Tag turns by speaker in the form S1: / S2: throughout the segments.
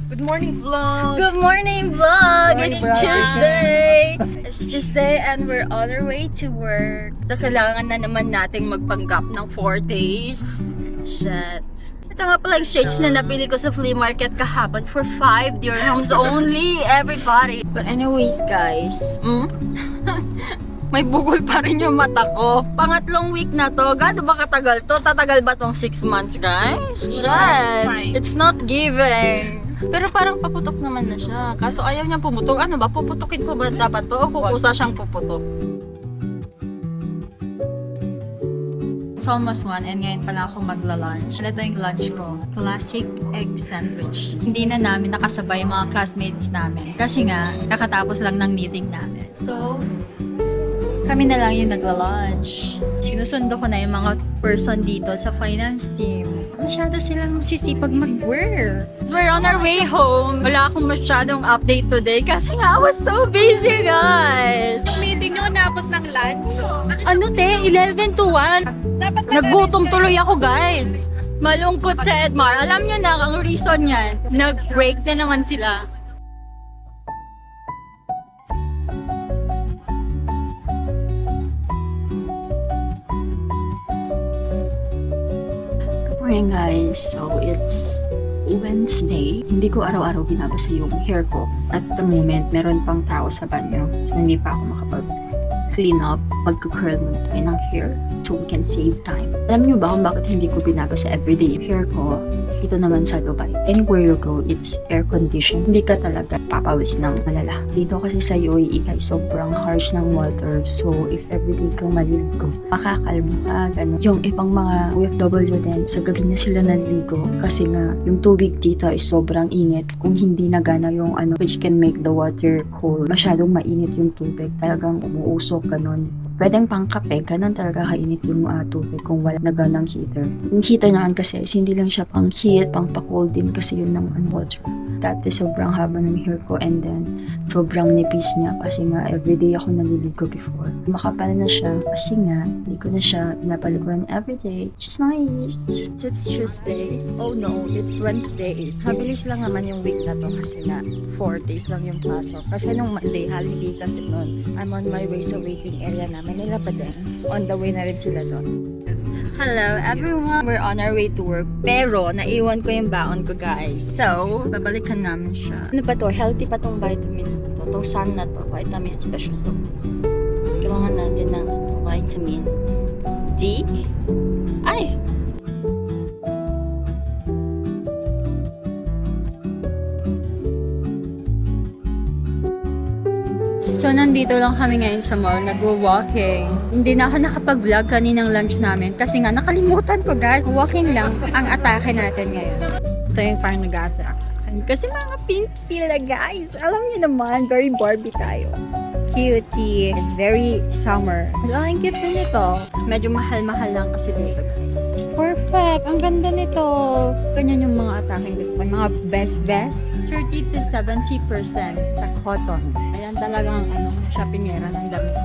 S1: Good morning, vlog!
S2: Good morning, vlog!
S1: Morning,
S2: It's
S1: vlog.
S2: Tuesday! It's Tuesday and we're on our way to work. So, kailangan na naman nating magpanggap ng 4 days. Shit. Ito nga pala yung shades na nabili ko sa flea market kahapon for 5 dirhams only, everybody. But anyways, guys, may bugol pa rin yung mata ko. Pangatlong week na to. Gaano ba katagal to? Tatagal ba tong 6 months, guys? Shit. It's not giving. Pero parang paputok naman na siya. Kaso ayaw niyang pumutok. Ano ba? Puputukin ko ba dapat to? O kukusa siyang puputok? It's almost 1 and ngayon pala ako magla-lunch. Ito yung lunch ko. Classic egg sandwich. Hindi na namin nakasabay yung mga classmates namin. Kasi nga, kakatapos lang ng meeting namin. So, kami na lang yung nagla-lunch. Sinusundo ko na yung mga person dito sa finance team. Masyado silang sisipag mag-wear. So we're on our way home. Wala akong masyadong update today kasi nga I was so busy, guys.
S1: Meeting nyo, naabot ng lunch.
S2: Ano te? 11 to 1. Nagutom tuloy ako, guys. Malungkot sa Edmar. Alam nyo na ang reason yan. Nag-break na naman sila. Morning guys, so it's Wednesday. Hindi ko araw-araw binabasa yung hair ko. At the moment, meron pang tao sa banyo. So hindi pa ako makapag-clean up, mag-curl muna tayo ng hair so we can save time. Alam niyo ba kung bakit hindi ko binabasa everyday yung hair ko? Ito naman sa Dubai. Anywhere you go, it's air conditioned. Hindi ka talaga papawis ng malala. Dito kasi sa UAE ay sobrang harsh ng water. So, if everyday kang maliligo, makakalmo ka, gano'n. Yung ibang mga OFW din, sa gabi na sila naliligo. Kasi nga, yung tubig dito ay sobrang init. Kung hindi nagana yung which can make the water cold. Masyadong mainit yung tubig. Talagang umuusok, gano'n. Pwedeng pang kape, ganun talaga kainit yung tubig kung wala naganang heater. Yung heater naman kasi, hindi lang siya pang heat, pang pa-cold din kasi yun ng water. Dati sobrang haba ng hair ko and then sobrang nipis niya kasi nga everyday ako naliligo before. Makapal na siya kasi nga hindi ko na siya napaliguan everyday. It's nice. It's Tuesday. Oh no, it's Wednesday. Mabilis lang naman yung week na to kasi nga 4 days lang yung pasok. Kasi nung Monday, holiday kasi noon. I'm on my way sa waiting area namin. Nila ba din? On the way na rin sila doon. Hello everyone! We're on our way to work. Pero, naiwan ko yung baon ko, guys. So, babalikan namin siya. Ano ba to? Healthy pa tong vitamins na to. Tong sun na to. Vitamin special. So, kailangan natin ng vitamin D. Ay! So, nandito lang kami ngayon sa mall, nagwo-walking. Hindi na ako nakapag-vlog kaninang lunch namin kasi nga nakalimutan ko, guys. Walking lang ang atake natin ngayon. Ito yung parang nag-attract sa akin. Kasi mga pink sila, guys. Alam niyo naman, very Barbie tayo. Cutie. Very summer. Ang cute din ito. Medyo mahal-mahal lang kasi dito, guys. Perfect! Ang ganda nito. Ganyan yung mga atake gusto ko. Mga best. 30 to 70% sa cotton. Ayan talagang shoppingera ng damit.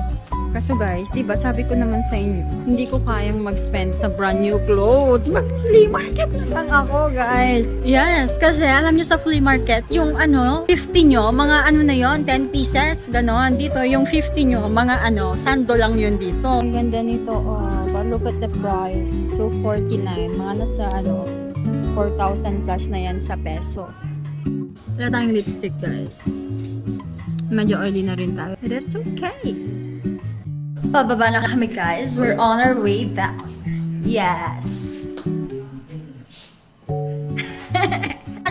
S2: Kaso guys, diba sabi ko naman sa inyo, hindi ko kayang mag-spend sa brand new clothes. Mag-flea market na lang ako, guys. Yes, kasi alam nyo sa flea market, yung 50 nyo, mga na yon 10 pieces, ganon. Dito, yung 50 nyo, mga sando lang yun dito. Ang ganda nito, but look at the price, 249. Mga nasa 4,000 plus na yan sa peso. Wala tayong lipstick, guys. Medyo oily na rin tayo. But that's okay. Pababa na kami, guys. We're on our way back. Yes!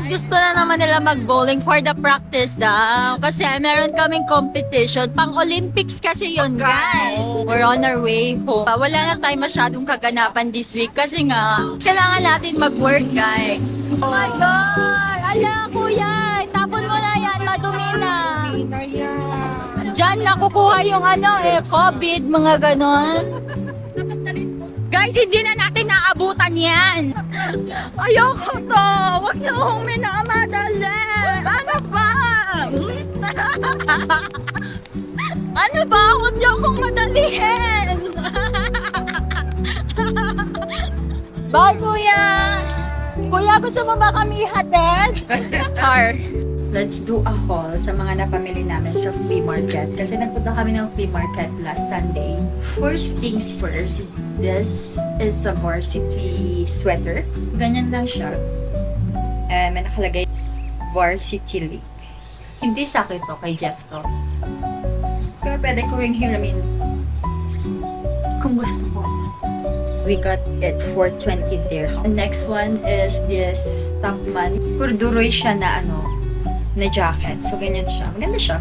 S2: Gusto na naman nila mag-bowling for the practice daw. Kasi meron kaming competition. Pang-Olympics kasi yun, guys. We're on our way home. Wala na tayo masyadong kaganapan this week kasi nga, kailangan natin mag-work, guys. Oh my God! Ala, kuya! Tapon mo na yan. Madumi na. Diyan nakukuha yung COVID, mga ganon. Guys, hindi na natin naabutan yan. Ayoko to. Huwag niyo akong minamadali. Ano ba? Ano ba? Huwag niyo akong madalihin. Bye, Kuya! Kuya, gusto mo ba kami hatid? Car. Let's do a haul sa mga napamili namin sa flea market. Kasi nagpunta kami ng flea market last Sunday. First things first, this is a varsity sweater. Ganyan lang siya. May nakalagay Varsity League. Hindi sa akin to, kay Jeff to. Pero pwede ko ring hiramin kung gusto ko. We got it for 20 dirham. The next one is this Topman. Corduroy siya na na jacket. So, ganyan siya. Maganda siya.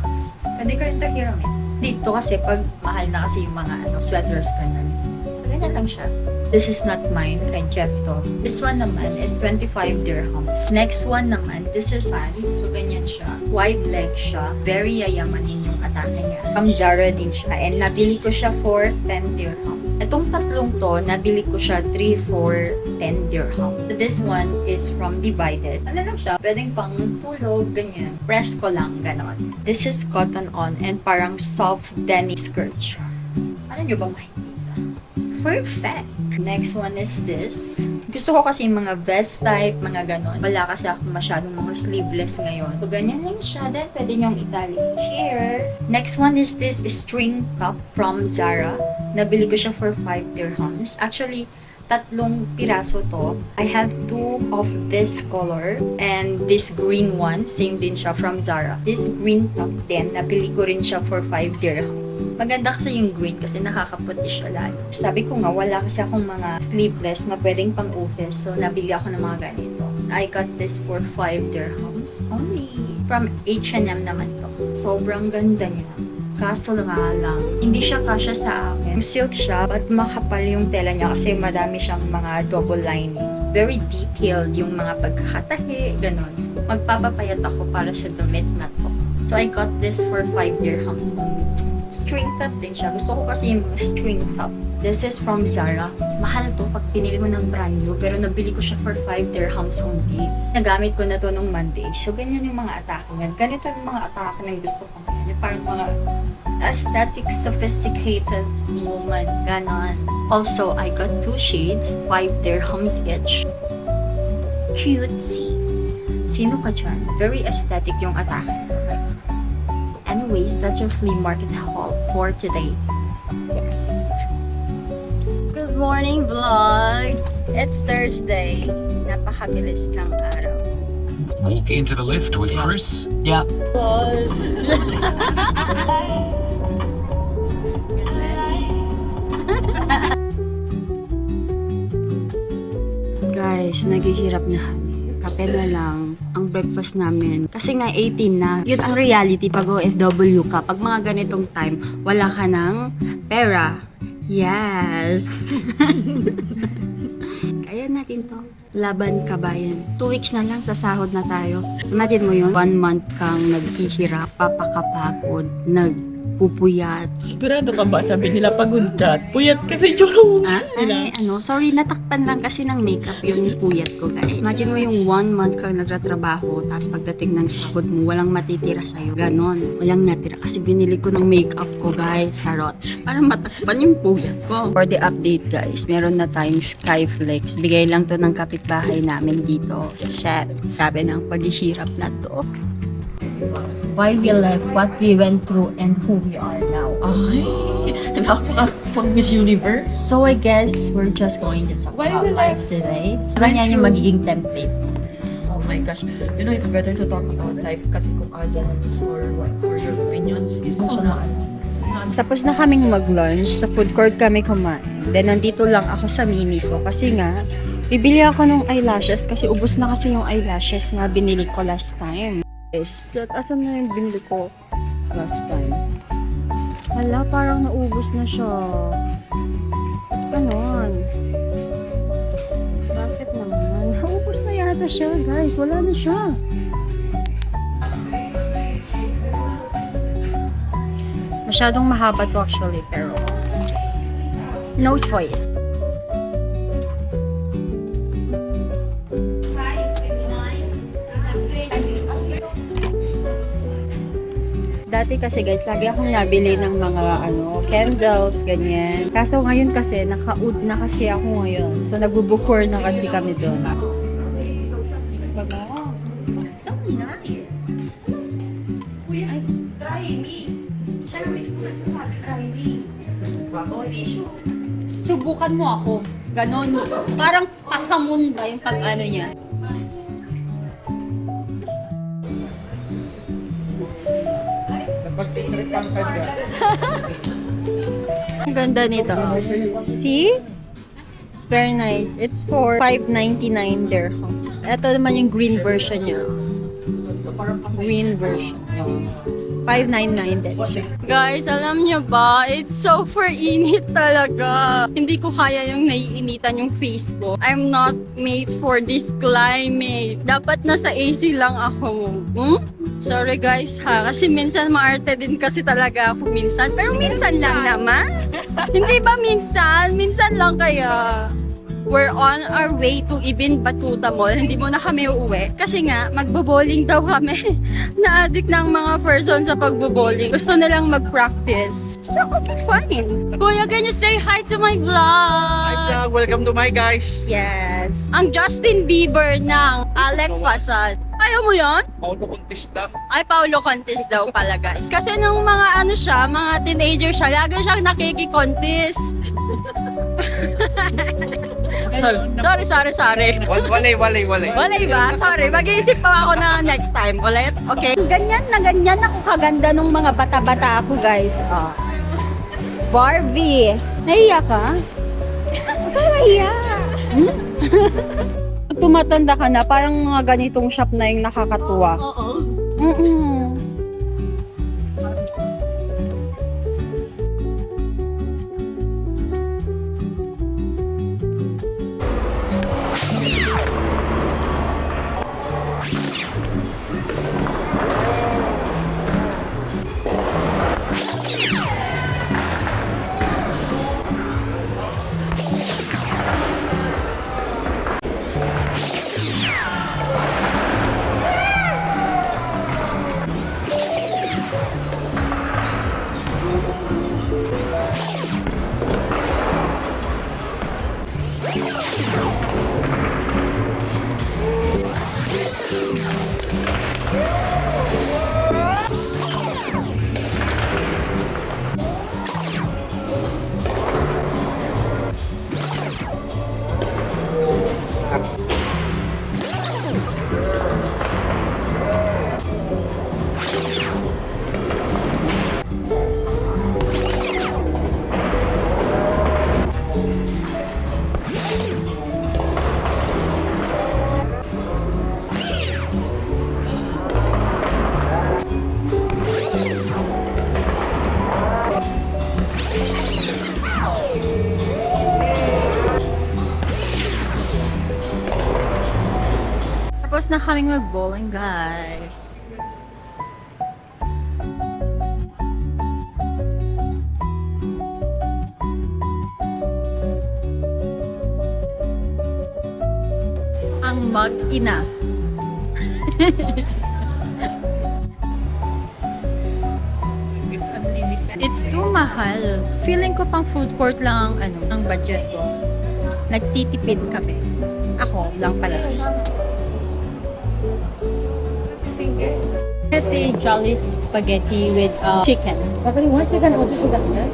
S2: Pwede ko rin ito hiramin. Dito kasi pag mahal na kasi yung mga sweaters ganun. So, ganyan lang siya. This is not mine, kay Jeff to. This one naman is 25 dirhams. Next one naman, this is pants. So, ganyan siya. Wide leg siya. Very yayamanin yung atake niya. From Zara din siya. And nabili ko siya for 10 dirhams. Itong tatlong to, nabili ko siya 3 for 10 dirham. This one is from Divided. Ano lang siya? Pwedeng pang tulog, ganyan. Press ko lang, ganon. This is cotton on and parang soft denim skirt siya. Ano nyo bang makikita? Perfect! Next one is this. Gusto ko kasi yung mga vest type, mga ganon. Wala kasi ako masyadong mga sleeveless ngayon. So, ganyan lang siya. Then, pwede nyong itali here. Next one is this string top from Zara. Nabili ko siya for 5 dirhams. Actually, 3 piraso to. I have 2 of this color and this green one. Same din siya from Zara. This green top din, nabili ko rin siya for 5 dirham. Maganda kasi yung green kasi nakakaputi siya lalo. Sabi ko nga, wala kasi akong mga sleeveless na pwedeng pang office. So, nabili ako ng mga ganito. I got this for 5 dirhams only. From H&M naman to. Sobrang ganda niya. Kaso lang, hindi siya kasya sa akin. Silk siya, but makapal yung tela niya kasi madami siyang mga double lining. Very detailed yung mga pagkakatahi, ganon. Magpapapayat ako para sa damit na to. So, I got this for 5 dirhams only. String top din siya. Gusto ko kasi yung mga string top. This is from Zara. Mahal to pag pinili mo ng brand new, pero nabili ko siya for 5 dirhams only. Nagamit ko na to nung Monday. So, ganyan yung mga atake niyan. Ganito yung mga atake ng gusto ko. Yung parang mga aesthetic, sophisticated woman. Ganon. Also, I got 2 shades, 5 dirhams each. Cutesy. Sino ka dyan? Very aesthetic yung atake nito. Anyways, that's your flea market haul for today. Yes. Good morning, vlog! It's Thursday. Napakabilis ng araw.
S3: Walk into the lift with Chris.
S2: Yeah. Guys, naghihirap na kami. Kape na lang ang breakfast namin. Kasi nga 18 na. Yun ang reality pag OFW ka. Pag mga ganitong time, wala ka ng pera. Yes! Kaya natin to. Laban kabayan. 2 weeks na lang, sasahod na tayo. Imagine mo yun, 1 month kang naghihirap, papakapakod, nagpupuyat.
S4: Sigurado ka ba? Sabi nila pagod ka. Puyat kasi tsura mo.
S2: Ay, sorry, natakpan lang kasi ng makeup yung puyat ko, guys. Imagine mo yung 1 month kang nagtatrabaho, tapos pagdating ng sahod mo, walang matitira sa'yo. Ganon. Walang natira kasi binili ko ng makeup ko, guys. Sarot. Para matakpan yung puyat ko. For the update, guys, meron na tayong Skyflex. Bigay lang to ng kapitbahay namin dito. Shit. Sabi ng paghihirap na to.
S4: Why we left, what we went through, and who we are now. Ay, napaka-pag Miss Universe.
S2: So, I guess we're just going to talk
S4: Why
S2: about
S4: we
S2: life
S4: left?
S2: today. Parang yan yung magiging template.
S4: Oh my gosh. You know, it's better to talk about life kasi kung against or what, or your opinions is
S2: Tapos na kaming mag-lunch. Sa food court kami kumain. Then, nandito lang ako sa Miniso. Kasi nga, bibili ako ng eyelashes kasi ubos na kasi yung eyelashes na binili ko last time. So, asan na yung binili ko last time? Hala, parang naubos na siya. Ganon. Bakit naman? Naubos na yata siya, guys. Wala na siya. Masyadong mahaba to actually, pero no choice. Dati kasi guys, lagi akong nabili ng mga candles, ganyan. Kaso ngayon kasi, naka-oud na kasi ako ngayon. So, nagbubukur na kasi kami doon. So nice!
S1: Try me. Siya na mismo nagsasabi, try me. Oh, tissue.
S4: Subukan mo ako. Ganon. Parang pahamon ba yung pag-ano niya?
S2: Ang ganda nito. See? It's very nice. It's for 599 dirham. Ito naman yung green version niya. Green version. 599 din siya. Guys, alam niyo ba? It's super init talaga. Hindi ko kaya yung naiinitan yung face ko. I'm not made for this climate. Dapat nasa AC lang ako. Sorry guys ha, kasi minsan maarte din kasi talaga ako minsan. Pero minsan lang naman. Hindi ba minsan? Minsan lang kaya. We're on our way to Ibn Battuta Mall. Hindi mo na kami uuwi. Kasi nga, magbo-bowling daw kami. Na-addict ng mga person sa pagbo-bowling. Gusto nilang mag-practice. So, okay, fine. Kuya, can you say hi to my vlog?
S5: Hi vlog, welcome to my guys.
S2: Yes. Ang Justin Bieber ng Alec Fasad. Ayaw mo yan?
S5: Paulo Contesta.
S2: Ay, Paulo Contest daw pala, guys. Kasi nung mga mga teenager siya, lagi siyang nakiki-contest. Sorry.
S5: Walay.
S2: Walay ba? Sorry, mag-iisip pa ako na next time. Ulit? Okay.
S4: Ganyan na ganyan ako kaganda nung mga bata-bata ako, guys. Oh.
S2: Barbie. Nahiya ka? Huwag ka nahiya. Tumatanda ka na, parang mga ganitong shop na yung nakakatuwa.
S4: Oo.
S2: Tapos na kaming mag-bowling, guys. Ang mag-ina. It's too mahal. Feeling ko pang food court lang ang budget ko. Nagtitipid kami. Ako lang pala.
S4: The jolly spaghetti with chicken.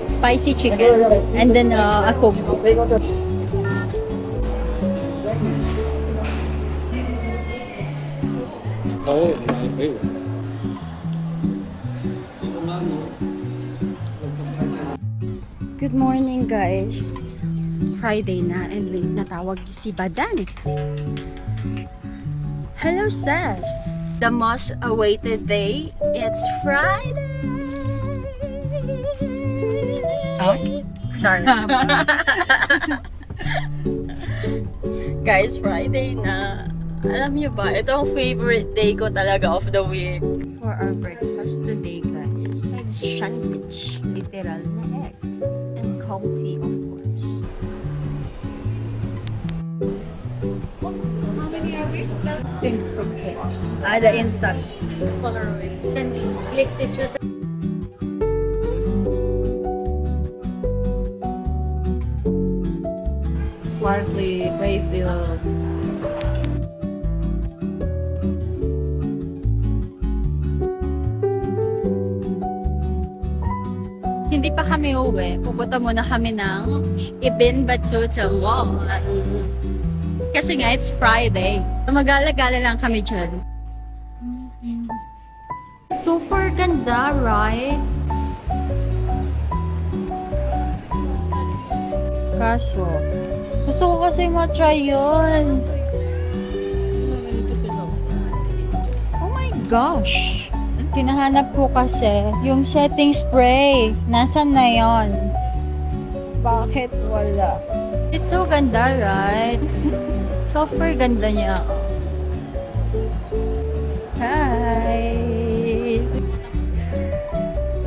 S4: Spicy chicken. And then a Coke.
S5: Oh, my favorite.
S2: Good morning, guys. Friday na and late natawag si Badan. Hello, Sas. The most awaited day. It's Friday.
S4: Huh?
S2: Sorry. Guys, Friday na. Alam niyo ba, ito ang favorite day ko talaga of the week. For our breakfast today, guys, egg sandwich. Literal na egg. And coffee, of course.
S1: How many are we?
S2: The Instax.
S1: Polaroid. Then click pictures.
S6: parsley, basil.
S2: Hindi pa kami uwi. Pupunta muna kami ng Ibn Battuta Mall. Kasi nga, it's Friday. Magala-gala lang kami dyan. Super ganda, right? Kaso, gusto ko kasi matry yun. Oh my gosh! Tinahanap ko kasi yung setting spray. Nasaan na yon? Bakit wala? It's so ganda, right? Super ganda niya. Hi!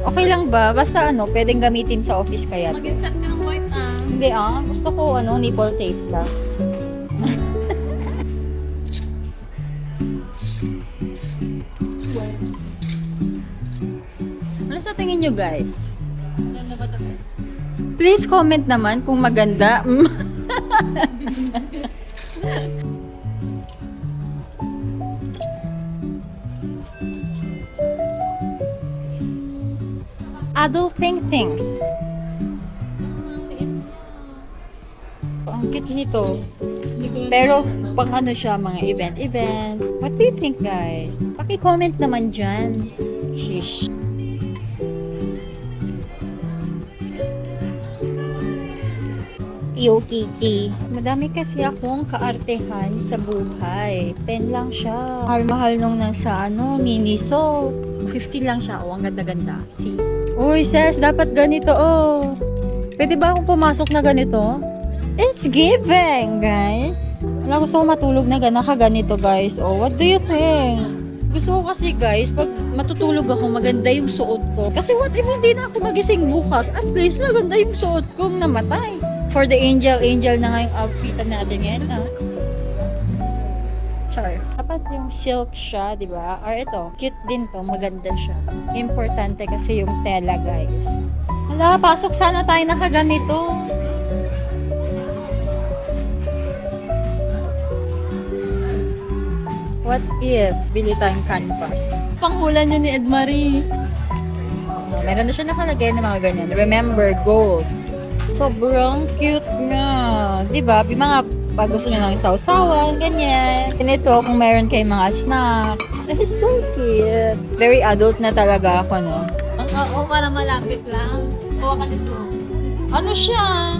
S2: Okay lang ba? Basta pwedeng gamitin sa office kaya.
S6: Mag-insert ka ng white
S2: Hindi gusto ko nipple tape lang. Ano sa tingin nyo guys?
S6: Ano ba the best?
S2: Please comment naman kung maganda. Adulting things. Ang cute nito. Pero pang siya, mga event. What do you think guys? Paki-comment naman dyan. Shish. Yo, Kiki. Madami kasi akong kaartehan sa buhay. 10 lang siya. Mahal-mahal nung nasa Miniso. 15 lang siya. Ang ganda-ganda. See? Uy, sis, dapat ganito, Pwede ba akong pumasok na ganito? It's giving, guys. Wala, gusto ko matulog na ganito, guys. What do you think? Gusto ko kasi, guys, pag matutulog ako, maganda yung suot ko. Kasi what if hindi na ako magising bukas? At least maganda yung suot kong namatay. For the angel na nga yung outfitan natin ngayon, Char. Dapat yung silk siya, di ba? Or ito, cute din to, maganda siya. Importante kasi yung tela, guys. Hala, pasok sana tayo nakaganito. What if bili tayong canvas? Panghulan yun ni Edmarie. Meron na siya nakalagay na mga ganyan. Remember, goals. Sobrang cute nga. Diba? Mga pag gusto nyo ng isaw-sawan, ganyan. Ganito, kung meron kayong mga snacks. It's so cute. Very adult na talaga ako, no?
S6: Oo, para malapit lang. Kuha ka nito.
S2: Ano siya?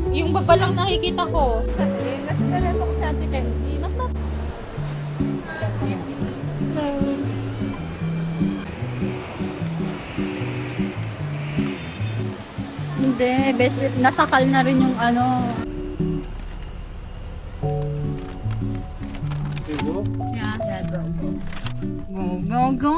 S2: Yung baba lang nakikita ko.
S6: Mas ganito ko sa Ate Candy. Mas
S2: Hindi, best, nasakal na rin yung
S6: Yeah.
S2: Go, go, go!